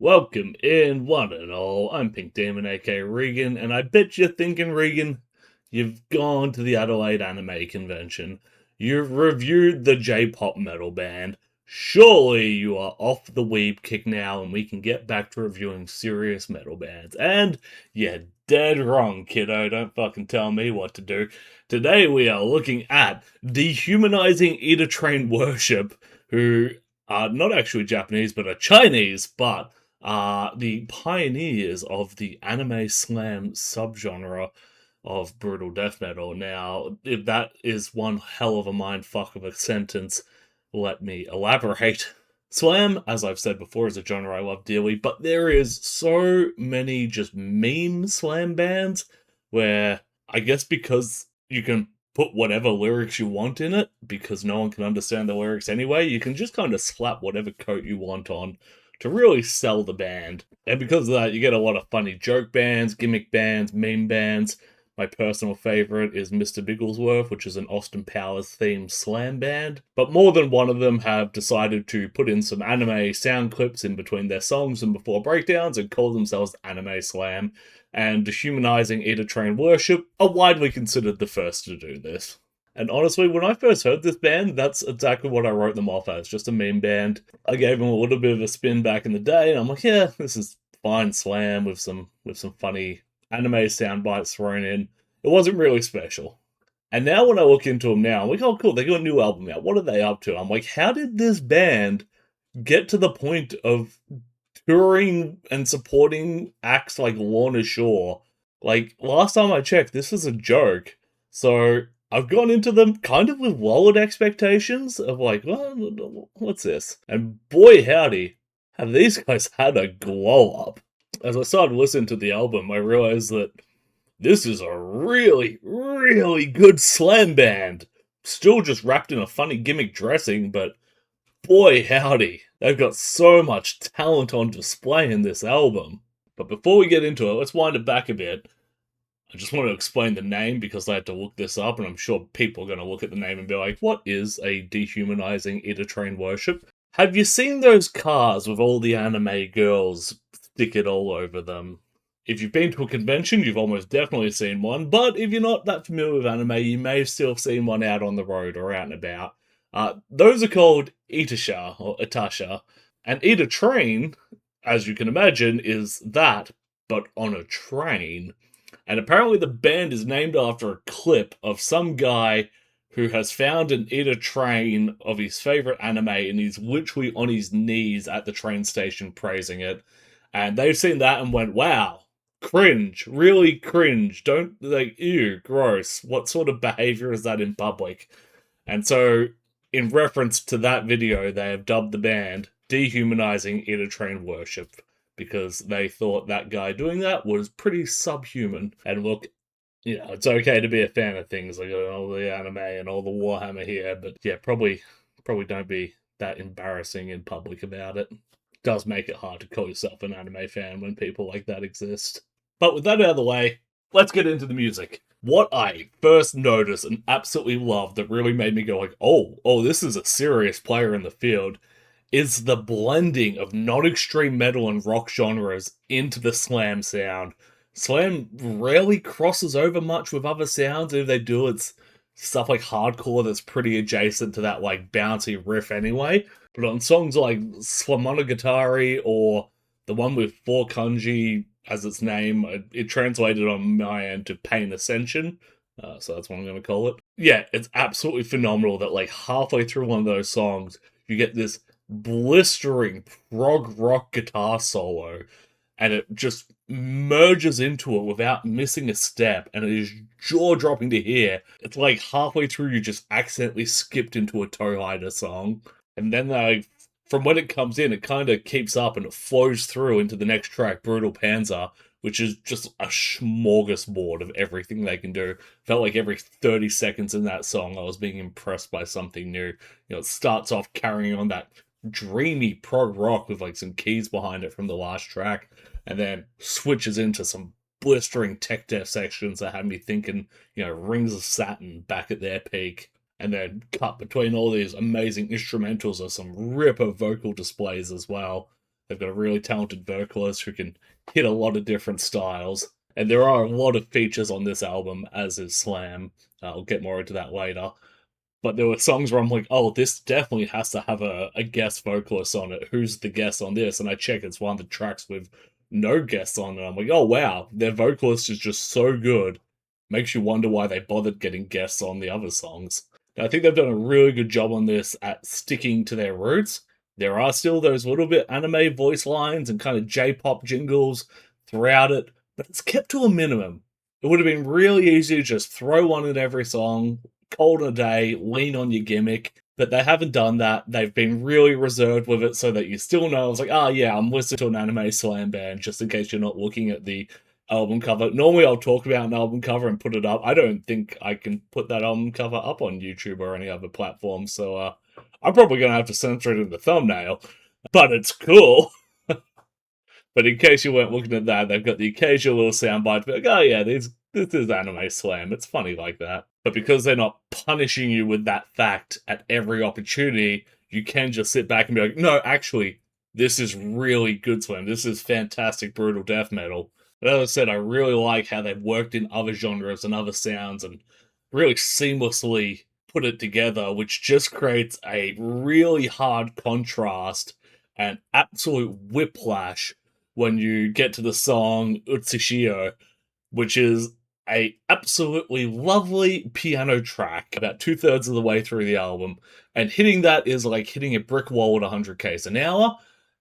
Welcome in, one and all. I'm Pink Demon, aka Regan, and I bet you're thinking, Regan, you've gone to the Adelaide Anime Convention. You've reviewed the J-pop metal band. Surely you are off the weeb kick now, and we can get back to reviewing serious metal bands. And you're dead wrong, kiddo. Don't fucking tell me what to do. Today we are looking at Dehumanizing Itatrain Worship, who are not actually Japanese, but are Chinese, but are the pioneers of the anime slam subgenre of brutal death metal. Now, if that is one hell of a mindfuck of a sentence, let me elaborate. Slam, as I've said before, is a genre I love dearly, but there is so many just meme slam bands where I guess because you can put whatever lyrics you want in it, because no one can understand the lyrics anyway, you can just kind of slap whatever coat you want on to really sell the band. And because of that, you get a lot of funny joke bands, gimmick bands, meme bands. My personal favorite is Mr. Bigglesworth, which is an Austin Powers themed slam band. But more than one of them have decided to put in some anime sound clips in between their songs and before breakdowns and call themselves Anime Slam. And Dehumanizing Itatrain Worship are widely considered the first to do this. And honestly, when I first heard this band, that's exactly what I wrote them off as, just a meme band. I gave them a little bit of a spin back in the day, and I'm like, yeah, this is fine slam with some funny anime sound bites thrown in. It wasn't really special. And now when I look into them now, I'm like, oh cool, they got a new album out. What are they up to? I'm like, how did this band get to the point of touring and supporting acts like Lorna Shore? Like, last time I checked, this was a joke. So I've gone into them kind of with lowered expectations of like, well, what's this? And boy howdy, have these guys had a glow up. As I started listening to the album, I realized that this is a really, really good slam band. Still just wrapped in a funny gimmick dressing, but boy howdy, they've got so much talent on display in this album. But before we get into it, let's wind it back a bit. I just want to explain the name because I had to look this up, and I'm sure people are going to look at the name and be like, what is a Dehumanizing Itatrain Worship? Have you seen those cars with all the anime girls stick it all over them? If you've been to a convention, you've almost definitely seen one, but if you're not that familiar with anime, you may have still seen one out on the road or out and about. Those are called Itasha, or Itasha, and Itatrain, as you can imagine, is that, but on a train. And apparently the band is named after a clip of some guy who has found an Itatrain of his favorite anime and he's literally on his knees at the train station praising it. And they've seen that and went, wow, cringe, really cringe. Don't, like, ew, gross. What sort of behavior is that in public? And so, in reference to that video, they have dubbed the band Dehumanizing Itatrain Worship, because they thought that guy doing that was pretty subhuman. And look, you know, it's okay to be a fan of things like all the anime and all the Warhammer here, but yeah, probably don't be that embarrassing in public about it. It does make it hard to call yourself an anime fan when people like that exist. But with that out of the way, let's get into the music. What I first noticed and absolutely loved that really made me go like, oh, this is a serious player in the field, is the blending of non-extreme metal and rock genres into the slam sound. Slam rarely crosses over much with other sounds. If they do, it's stuff like hardcore that's pretty adjacent to that like bouncy riff anyway. But on songs like Slamonogatari or the one with 4 kanji as its name, it translated on my end to Pain Ascension. So that's what I'm going to call it. Yeah, it's absolutely phenomenal that like halfway through one of those songs, you get this blistering prog rock guitar solo, and it just merges into it without missing a step, and it is jaw-dropping to hear. It's like halfway through you just accidentally skipped into a Toe Hider song, and then from when it comes in, it kind of keeps up and it flows through into the next track, Brutal Panzer, which is just a smorgasbord of everything they can do. Felt like every 30 seconds in that song I was being impressed by something new. You know, it starts off carrying on that dreamy prog rock with like some keys behind it from the last track, and then switches into some blistering tech death sections that had me thinking, you know, Rings of Saturn back at their peak. And then cut between all these amazing instrumentals of some ripper vocal displays as well. They've got a really talented vocalist who can hit a lot of different styles. And there are a lot of features on this album, as is Slam. I'll get more into that later. But there were songs where I'm like, oh, this definitely has to have a guest vocalist on it. Who's the guest on this? And I check it's one of the tracks with no guests on it. I'm like, oh, wow, their vocalist is just so good. Makes you wonder why they bothered getting guests on the other songs. Now, I think they've done a really good job on this at sticking to their roots. There are still those little bit anime voice lines and kind of J-pop jingles throughout it, but it's kept to a minimum. It would have been really easy to just throw one in every song, call it a day, lean on your gimmick, but they haven't done that. They've been really reserved with it so that you still know, it's like, oh yeah, I'm listening to an anime slam band, just in case you're not looking at the album cover. Normally I'll talk about an album cover and put it up. I don't think I can put that album cover up on YouTube or any other platform, so I'm probably going to have to censor it in the thumbnail, but it's cool. But in case you weren't looking at that, they've got the occasional little soundbite, like, oh yeah, this is anime slam. It's funny like that. But because they're not punishing you with that fact at every opportunity, you can just sit back and be like, no, actually, this is really good slam. This is fantastic brutal death metal. But as I said, I really like how they've worked in other genres and other sounds and really seamlessly put it together, which just creates a really hard contrast and absolute whiplash when you get to the song Utsushio, which is a absolutely lovely piano track about 2/3 of the way through the album, and hitting that is like hitting a brick wall at 100 k's an hour.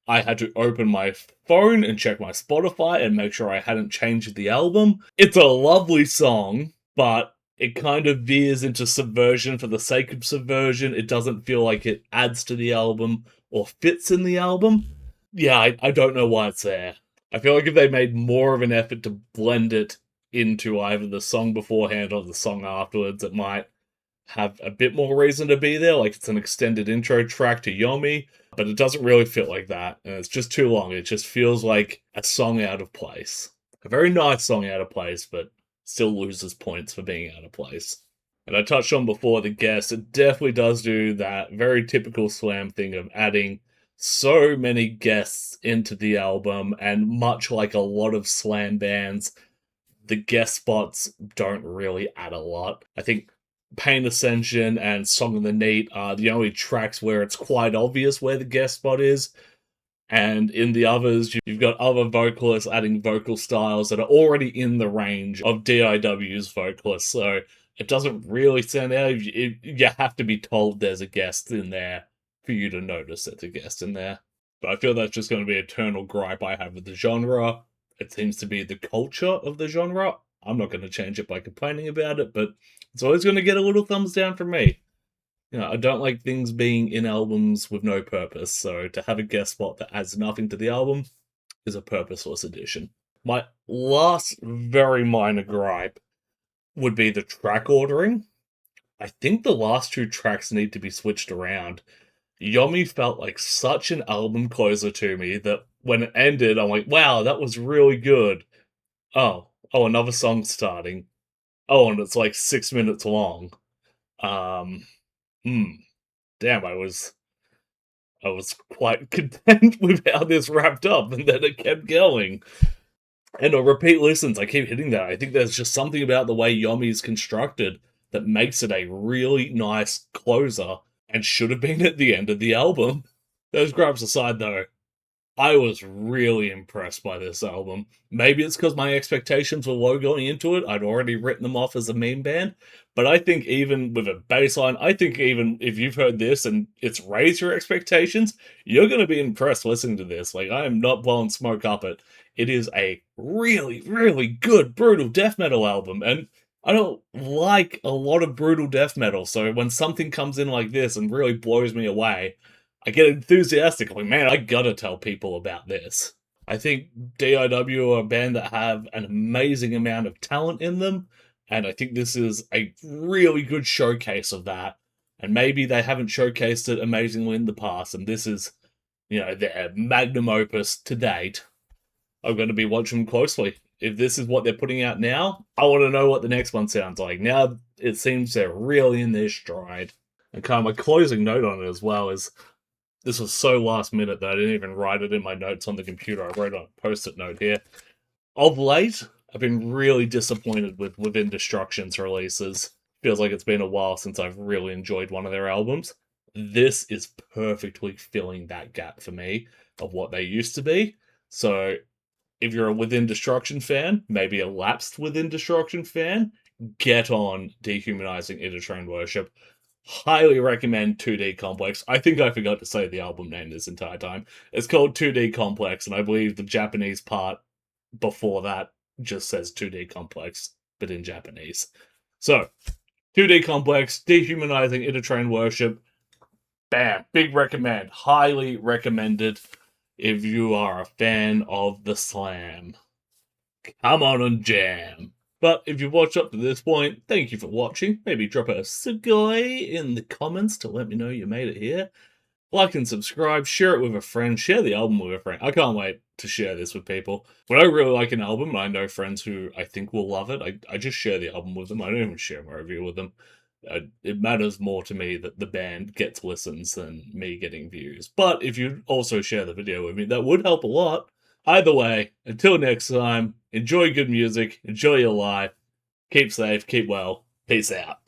I had to open my phone and check my Spotify and make sure I hadn't changed the album. It's a lovely song, but it kind of veers into subversion for the sake of subversion. It doesn't feel like it adds to the album or fits in the album. Yeah, I don't know why it's there. I feel like if they made more of an effort to blend it into either the song beforehand or the song afterwards, it might have a bit more reason to be there, like it's an extended intro track to Yomi, but it doesn't really fit like that, and it's just too long. It just feels like a song out of place. A very nice song out of place, but still loses points for being out of place. And I touched on before the guest, it definitely does do that very typical Slam thing of adding so many guests into the album, and much like a lot of Slam bands, the guest spots don't really add a lot. I think Pain Ascension and Song of the Neat are the only tracks where it's quite obvious where the guest spot is. And in the others, you've got other vocalists adding vocal styles that are already in the range of DIW's vocalists. So it doesn't really stand out. You have to be told there's a guest in there for you to notice there's a guest in there. But I feel that's just going to be an eternal gripe I have with the genre. It seems to be the culture of the genre. I'm not going to change it by complaining about it, but it's always going to get a little thumbs down from me. You know, I don't like things being in albums with no purpose, so to have a guest spot that adds nothing to the album is a purposeless addition. My last very minor gripe would be the track ordering. I think the last two tracks need to be switched around. Yomi felt like such an album closer to me that when it ended, I'm like, wow, that was really good. Oh, another song starting. Oh, and it's like 6 minutes long. Damn, I was quite content with how this wrapped up, and then it kept going. And on repeat listens, I keep hitting that. I think there's just something about the way Yomi is constructed that makes it a really nice closer, and should have been at the end of the album. Those gripes aside, though, I was really impressed by this album. Maybe it's because my expectations were low going into it. I'd already written them off as a meme band. But I think even with a baseline, I think even if you've heard this and it's raised your expectations, you're going to be impressed listening to this. Like, I am not blowing smoke up it. It is a really, really good brutal death metal album. And I don't like a lot of brutal death metal. So when something comes in like this and really blows me away, I get enthusiastic. I'm like, man, I gotta tell people about this. I think DIW are a band that have an amazing amount of talent in them, and I think this is a really good showcase of that. And maybe they haven't showcased it amazingly in the past, and this is, their magnum opus to date. I'm going to be watching them closely. If this is what they're putting out now, I want to know what the next one sounds like. Now it seems they're really in their stride. And kind of my closing note on it as well is, this was so last minute that I didn't even write it in my notes on the computer. I wrote on a post-it note here. Of late, I've been really disappointed with Within Destruction's releases. Feels like it's been a while since I've really enjoyed one of their albums. This is perfectly filling that gap for me of what they used to be. So, if you're a Within Destruction fan, maybe a lapsed Within Destruction fan, get on Dehumanizing Itatrain Worship. Highly recommend 2D Complex. I think I forgot to say the album name this entire time. It's called 2D Complex, and I believe the Japanese part before that just says 2D Complex, but in Japanese. So, 2D Complex, Dehumanizing Itatrain Worship. Bam! Big recommend. Highly recommended if you are a fan of the slam. Come on and jam. But if you've watched up to this point, thank you for watching. Maybe drop a sugoi in the comments to let me know you made it here. Like and subscribe, share it with a friend, share the album with a friend. I can't wait to share this with people. When I really like an album, and I know friends who I think will love it, I just share the album with them. I don't even share my review with them. It matters more to me that the band gets listens than me getting views. But if you also share the video with me, that would help a lot. Either way, until next time, enjoy good music, enjoy your life, keep safe, keep well, peace out.